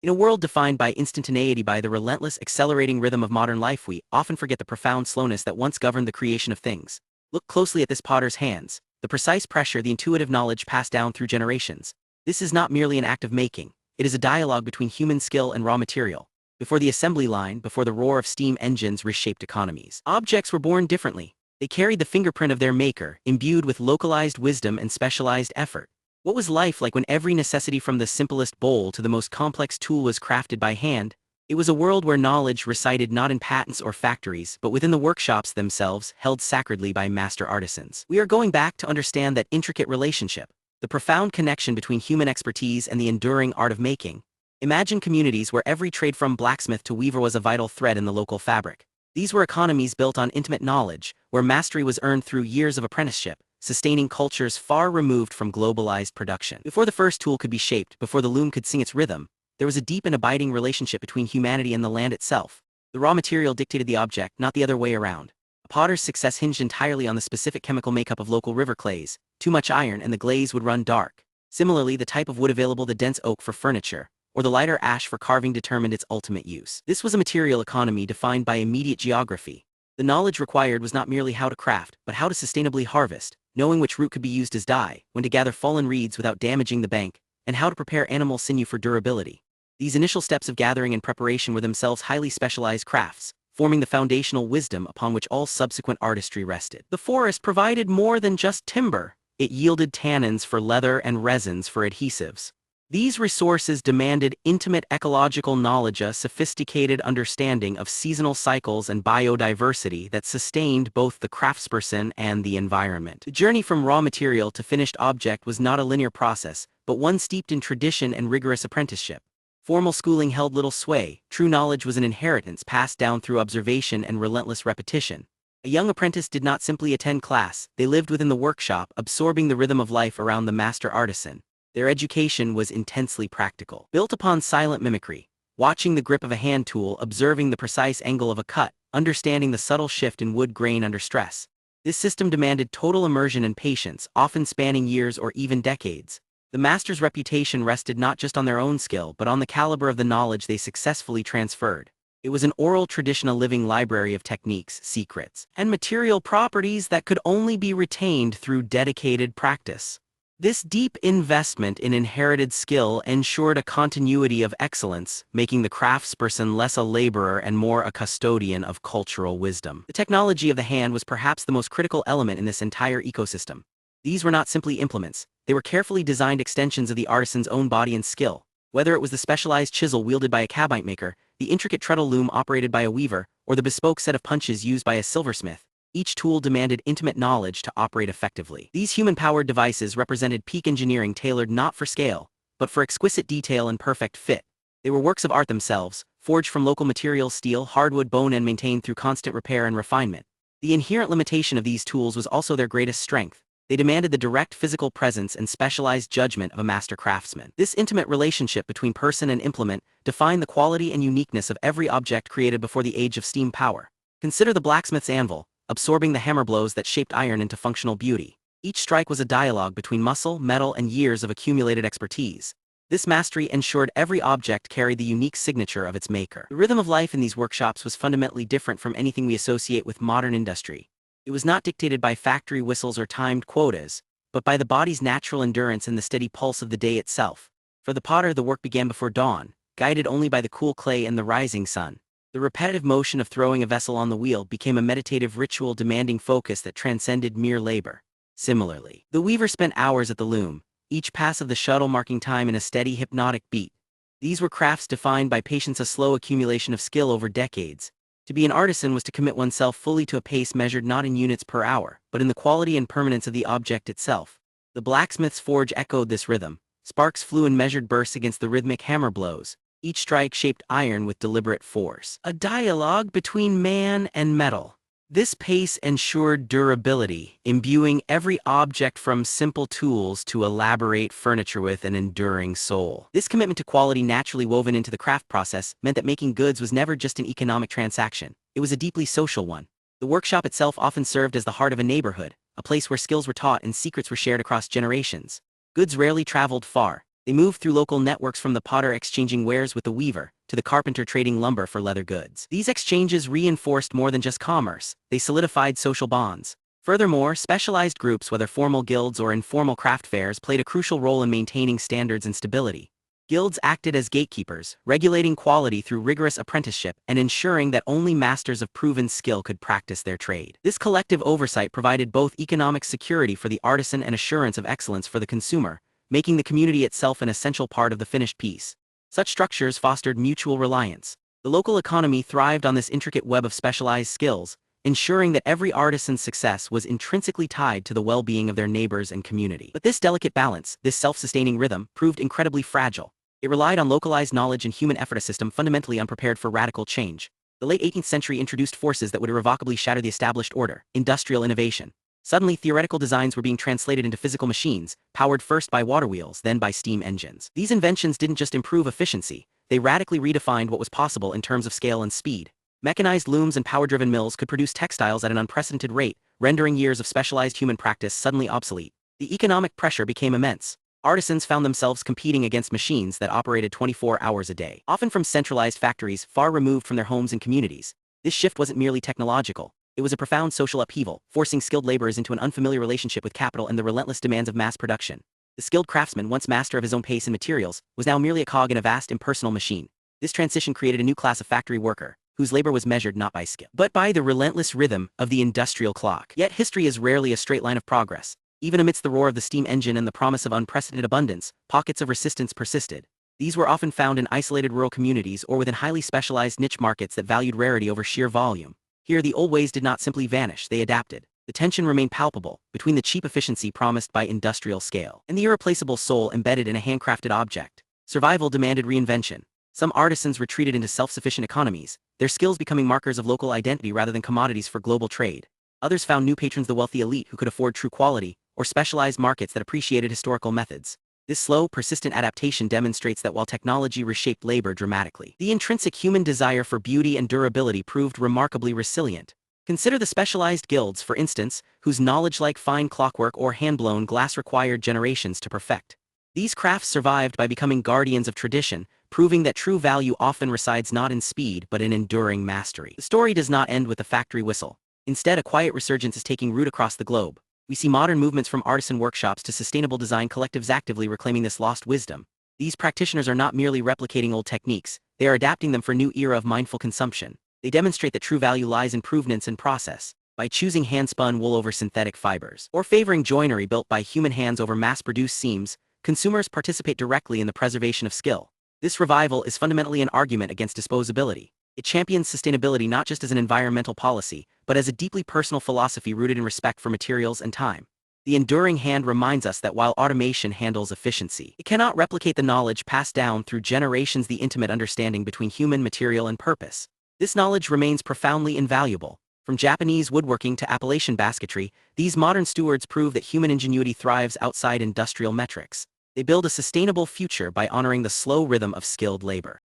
In a world defined by instantaneity, by the relentless, accelerating rhythm of modern life, we often forget the profound slowness that once governed the creation of things. Look closely at this potter's hands, the precise pressure, the intuitive knowledge passed down through generations. This is not merely an act of making, it is a dialogue between human skill and raw material. Before the assembly line, before the roar of steam engines reshaped economies, objects were born differently. They carried the fingerprint of their maker, imbued with localized wisdom and specialized effort. What was life like when every necessity, from the simplest bowl to the most complex tool, was crafted by hand? It was a world where knowledge resided not in patents or factories, but within the workshops themselves, held sacredly by master artisans. We are going back to understand that intricate relationship, the profound connection between human expertise and the enduring art of making. Imagine communities where every trade from blacksmith to weaver was a vital thread in the local fabric. These were economies built on intimate knowledge, where mastery was earned through years of apprenticeship, sustaining cultures far removed from globalized production. Before the first tool could be shaped, before the loom could sing its rhythm, there was a deep and abiding relationship between humanity and the land itself. The raw material dictated the object, not the other way around. A potter's success hinged entirely on the specific chemical makeup of local river clays. Too much iron and the glaze would run dark. Similarly, the type of wood available, the dense oak for furniture, or the lighter ash for carving, determined its ultimate use. This was a material economy defined by immediate geography. The knowledge required was not merely how to craft, but how to sustainably harvest, knowing which root could be used as dye, when to gather fallen reeds without damaging the bank, and how to prepare animal sinew for durability. These initial steps of gathering and preparation were themselves highly specialized crafts, forming the foundational wisdom upon which all subsequent artistry rested. The forest provided more than just timber. It yielded tannins for leather and resins for adhesives. These resources demanded intimate ecological knowledge, a sophisticated understanding of seasonal cycles and biodiversity that sustained both the craftsperson and the environment. The journey from raw material to finished object was not a linear process, but one steeped in tradition and rigorous apprenticeship. Formal schooling held little sway. True knowledge was an inheritance passed down through observation and relentless repetition. A young apprentice did not simply attend class, they lived within the workshop, absorbing the rhythm of life around the master artisan. Their education was intensely practical, built upon silent mimicry, watching the grip of a hand tool, observing the precise angle of a cut, understanding the subtle shift in wood grain under stress. This system demanded total immersion and patience, often spanning years or even decades. The master's reputation rested not just on their own skill, but on the caliber of the knowledge they successfully transferred. It was an oral tradition, a living library of techniques, secrets, and material properties that could only be retained through dedicated practice. This deep investment in inherited skill ensured a continuity of excellence, making the craftsperson less a laborer and more a custodian of cultural wisdom. The technology of the hand was perhaps the most critical element in this entire ecosystem. These were not simply implements, they were carefully designed extensions of the artisan's own body and skill. Whether it was the specialized chisel wielded by a cabinet maker, the intricate treadle loom operated by a weaver, or the bespoke set of punches used by a silversmith, each tool demanded intimate knowledge to operate effectively. These human-powered devices represented peak engineering, tailored not for scale, but for exquisite detail and perfect fit. They were works of art themselves, forged from local materials, steel, hardwood, bone, and maintained through constant repair and refinement. The inherent limitation of these tools was also their greatest strength. They demanded the direct physical presence and specialized judgment of a master craftsman. This intimate relationship between person and implement defined the quality and uniqueness of every object created before the age of steam power. Consider the blacksmith's anvil, absorbing the hammer blows that shaped iron into functional beauty. Each strike was a dialogue between muscle, metal, and years of accumulated expertise. This mastery ensured every object carried the unique signature of its maker. The rhythm of life in these workshops was fundamentally different from anything we associate with modern industry. It was not dictated by factory whistles or timed quotas, but by the body's natural endurance and the steady pulse of the day itself. For the potter, the work began before dawn, guided only by the cool clay and the rising sun. The repetitive motion of throwing a vessel on the wheel became a meditative ritual, demanding focus that transcended mere labor. Similarly, the weaver spent hours at the loom, each pass of the shuttle marking time in a steady, hypnotic beat. These were crafts defined by patience, a slow accumulation of skill over decades. To be an artisan was to commit oneself fully to a pace measured not in units per hour, but in the quality and permanence of the object itself. The blacksmith's forge echoed this rhythm. Sparks flew in measured bursts against the rhythmic hammer blows. Each strike shaped iron with deliberate force. A dialogue between man and metal. This pace ensured durability, imbuing every object from simple tools to elaborate furniture with an enduring soul. This commitment to quality, naturally woven into the craft process, meant that making goods was never just an economic transaction. It was a deeply social one. The workshop itself often served as the heart of a neighborhood, a place where skills were taught and secrets were shared across generations. Goods rarely traveled far. They moved through local networks, from the potter exchanging wares with the weaver, to the carpenter trading lumber for leather goods. These exchanges reinforced more than just commerce, they solidified social bonds. Furthermore, specialized groups, whether formal guilds or informal craft fairs, played a crucial role in maintaining standards and stability. Guilds acted as gatekeepers, regulating quality through rigorous apprenticeship and ensuring that only masters of proven skill could practice their trade. This collective oversight provided both economic security for the artisan and assurance of excellence for the consumer, making the community itself an essential part of the finished piece. Such structures fostered mutual reliance. The local economy thrived on this intricate web of specialized skills, ensuring that every artisan's success was intrinsically tied to the well-being of their neighbors and community. But this delicate balance, this self-sustaining rhythm, proved incredibly fragile. It relied on localized knowledge and human effort, a system fundamentally unprepared for radical change. The late 18th century introduced forces that would irrevocably shatter the established order: industrial innovation. Suddenly, theoretical designs were being translated into physical machines, powered first by water wheels, then by steam engines. These inventions didn't just improve efficiency, they radically redefined what was possible in terms of scale and speed. Mechanized looms and power-driven mills could produce textiles at an unprecedented rate, rendering years of specialized human practice suddenly obsolete. The economic pressure became immense. Artisans found themselves competing against machines that operated 24 hours a day, often from centralized factories far removed from their homes and communities. This shift wasn't merely technological. It was a profound social upheaval, forcing skilled laborers into an unfamiliar relationship with capital and the relentless demands of mass production. The skilled craftsman, once master of his own pace and materials, was now merely a cog in a vast impersonal machine. This transition created a new class of factory worker, whose labor was measured not by skill, but by the relentless rhythm of the industrial clock. Yet history is rarely a straight line of progress. Even amidst the roar of the steam engine and the promise of unprecedented abundance, pockets of resistance persisted. These were often found in isolated rural communities or within highly specialized niche markets that valued rarity over sheer volume. Here, the old ways did not simply vanish, they adapted. The tension remained palpable between the cheap efficiency promised by industrial scale and the irreplaceable soul embedded in a handcrafted object. Survival demanded reinvention. Some artisans retreated into self-sufficient economies, their skills becoming markers of local identity rather than commodities for global trade. Others found new patrons, the wealthy elite who could afford true quality, or specialized markets that appreciated historical methods. This slow, persistent adaptation demonstrates that while technology reshaped labor dramatically, the intrinsic human desire for beauty and durability proved remarkably resilient. Consider the specialized guilds, for instance, whose knowledge, like fine clockwork or hand-blown glass, required generations to perfect. These crafts survived by becoming guardians of tradition, proving that true value often resides not in speed but in enduring mastery. The story does not end with the factory whistle. Instead, a quiet resurgence is taking root across the globe. We see modern movements from artisan workshops to sustainable design collectives actively reclaiming this lost wisdom. These practitioners are not merely replicating old techniques, they are adapting them for a new era of mindful consumption. They demonstrate that true value lies in provenance and process. By choosing hand-spun wool over synthetic fibers, or favoring joinery built by human hands over mass-produced seams, consumers participate directly in the preservation of skill. This revival is fundamentally an argument against disposability. It champions sustainability not just as an environmental policy, but as a deeply personal philosophy rooted in respect for materials and time. The enduring hand reminds us that while automation handles efficiency, it cannot replicate the knowledge passed down through generations, the intimate understanding between human, material, and purpose. This knowledge remains profoundly invaluable. From Japanese woodworking to Appalachian basketry, these modern stewards prove that human ingenuity thrives outside industrial metrics. They build a sustainable future by honoring the slow rhythm of skilled labor.